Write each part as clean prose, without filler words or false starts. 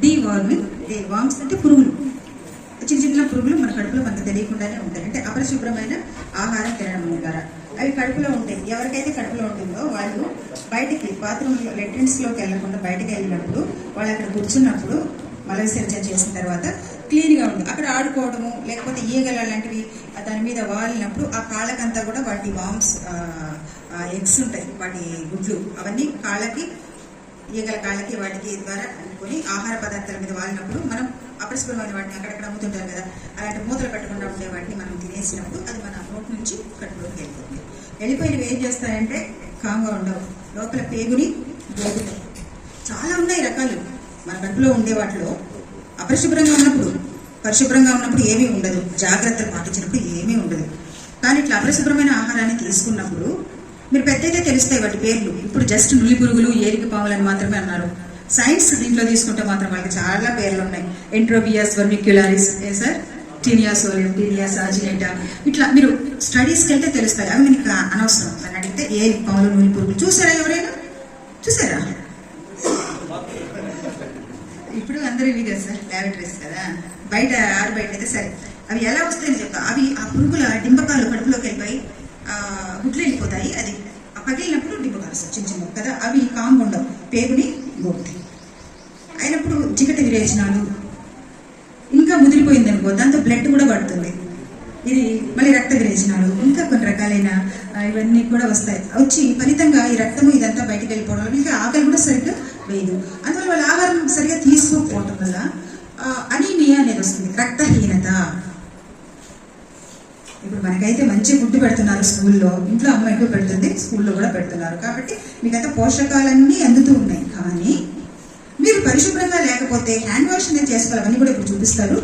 Deworming. Worms అంటే పురుగులు, చిన్న చిన్న పురుగులు మన కడుపులో మనకు తెలియకుండానే ఉంటాయి. అంటే అపరిశుభ్రమైన ఆహారం తినడం ద్వారా అవి కడుపులో ఉంటాయి. ఎవరికైతే కడుపులో ఉంటుందో వాళ్ళు బయటికి బాత్రూంలో లెట్రిన్స్లోకి వెళ్ళకుండా బయటకు వెళ్ళినప్పుడు వాళ్ళు అక్కడ కూర్చున్నప్పుడు మల విసర్జన చేసిన తర్వాత క్లీన్గా ఉంటుంది. అక్కడ ఆడుకోవడము లేకపోతే ఈగలు అలాంటివి దాని మీద వాలినప్పుడు ఆ కాళ్ళకంతా కూడా వాటి వామ్స్ ఎగ్స్ ఉంటాయి, వాటి గుడ్లు అవన్నీ కాళ్ళకి, ఈగల కాళ్ళకి వాటికి ద్వారా అనుకుని ఆహార పదార్థాల మీద వాలినప్పుడు మనం అపరిశుభ్రమైన వాటిని అక్కడక్కడ అమ్ముతుంటారు కదా, అలాంటి మూతలు పెట్టకుండా ఉండే వాటిని మనం తినేసినప్పుడు అది మన నోటి నుంచి కడుపులోకి వెళ్ళిపోతుంది. వెళ్ళిపోయినవి ఏం చేస్తాయంటే కాంగా ఉండవు, లోపల పేగుని గోగుతాయి. చాలా ఉన్నాయి రకాలు మన కడుపులో ఉండే వాటిలో. అపరిశుభ్రంగా ఉన్నప్పుడు, పరిశుభ్రంగా ఉన్నప్పుడు ఏమీ ఉండదు, జాగ్రత్తలు పాటించినప్పుడు ఏమీ ఉండదు. కానీ ఇట్లా అపరిశుభ్రమైన ఆహారాన్ని తీసుకున్నప్పుడు మీరు పెద్దయితే తెలుస్తాయి వాటి పేర్లు. ఇప్పుడు జస్ట్ నులి పురుగులు, ఏలిక పాములు అని మాత్రమే అన్నారు. సైన్స్ దీంట్లో తీసుకుంటే మాత్రం వాళ్ళకి చాలా పేర్లు ఉన్నాయి. ఎంట్రోబియాస్ వర్మిక్యులారిస్, సార్ టీనియా సోలియం, టీనియా సాజినేటా, ఇట్లా మీరు స్టడీస్కి వెళ్తే తెలుస్తాయి. అవి మీకు అనవసరం. అని అడిగితే ఏలిక పాములు, నులి పురుగులు చూసారా? ఎవరైనా చూసారా? ఇప్పుడు అందరూ ఇవి కదా సార్, ల్యాబరేటరీస్ కదా, బయట బయట అయితే సరే అవి ఎలా వస్తాయని చెప్తా. అవి ఆ పురుగుల డింబకాలు కడుపులోకి వెళ్ళిపోయి గుడ్లు వెళ్ళిపోతాయి. అది పగిలినప్పుడు డింబకాలు సార్ చిన్న చిన్న కదా, అవి కాంగ్ ఉండవు, పేగుని గోపుతాయి. అయినప్పుడు చికటి విరేచనాలు ఇంకా ముదిరిపోయింది అనుకో, దాంతో బ్లడ్ కూడా పడుతుంది. ఇది మళ్ళీ రక్త విరేచనాలు, ఇంకా కొన్ని రకాలైన ఇవన్నీ కూడా వస్తాయి. వచ్చి ఫలితంగా ఈ రక్తము ఇదంతా బయటకు వెళ్ళిపోవడం, ఇంకా ఆకలి కూడా సరిగ్గా వేయదు. అందువల్ల వాళ్ళ ఆహారం సరిగ్గా తీసుకోకపోవటం వల్ల అనీమియా అనేది వస్తుంది, రక్తహీనత. ఇప్పుడు మనకైతే మంచి ఫుడ్ పెడుతున్నారు స్కూల్లో, ఇంట్లో అమ్మ ఎక్కువ పెడుతుంది, స్కూల్లో కూడా పెడుతున్నారు. కాబట్టి మీకంతా పోషకాలన్నీ అందుతూ ఉన్నాయి. కానీ మీరు పరిశుభ్రంగా లేకపోతే హ్యాండ్ వాష్ అనేది చేసుకోవాలి. అవన్నీ కూడా ఇప్పుడు చూపిస్తారు.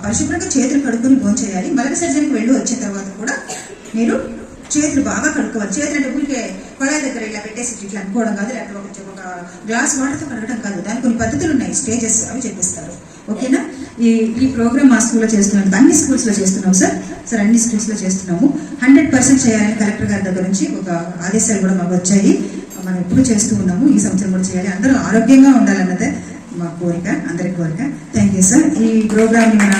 పరిశుభ్రంగా చేతులు కడుక్కొని భోంచేయాలి. మల విసర్జనకు వెళ్ళి వచ్చిన తర్వాత కూడా మీరు చేతులు బాగా కడుక్కోవాలి. చేతులు అంటే ఊరికే కొళాయి దగ్గర ఇలా పెట్టేసి ఇట్లా అనుకోవడం కాదు, లేకపోతే ఒక గ్లాస్ వాటర్తో కడగడం కాదు. దానికి కొన్ని పద్ధతులు ఉన్నాయి, స్టేజెస్, అవి చెప్పిస్తారు. ఓకేనా? ఈ ప్రోగ్రామ్ మా స్కూల్లో చేస్తున్నాం, అన్ని స్కూల్స్లో చేస్తున్నాము సార్ అన్ని స్కూల్స్లో చేస్తున్నాము. 100% చేయాలని కలెక్టర్ గారి దగ్గర నుంచి ఒక ఆదేశాలు కూడా మాకు వచ్చాయి. మనం ఎప్పుడు చేస్తూ ఉన్నాము, ఈ సంవత్సరం కూడా చేయాలి. అందరూ ఆరోగ్యంగా ఉండాలన్నదే మా కోరిక, అందరి కోరిక. Thank you sir. ఈ ప్రోగ్రామ్ని మన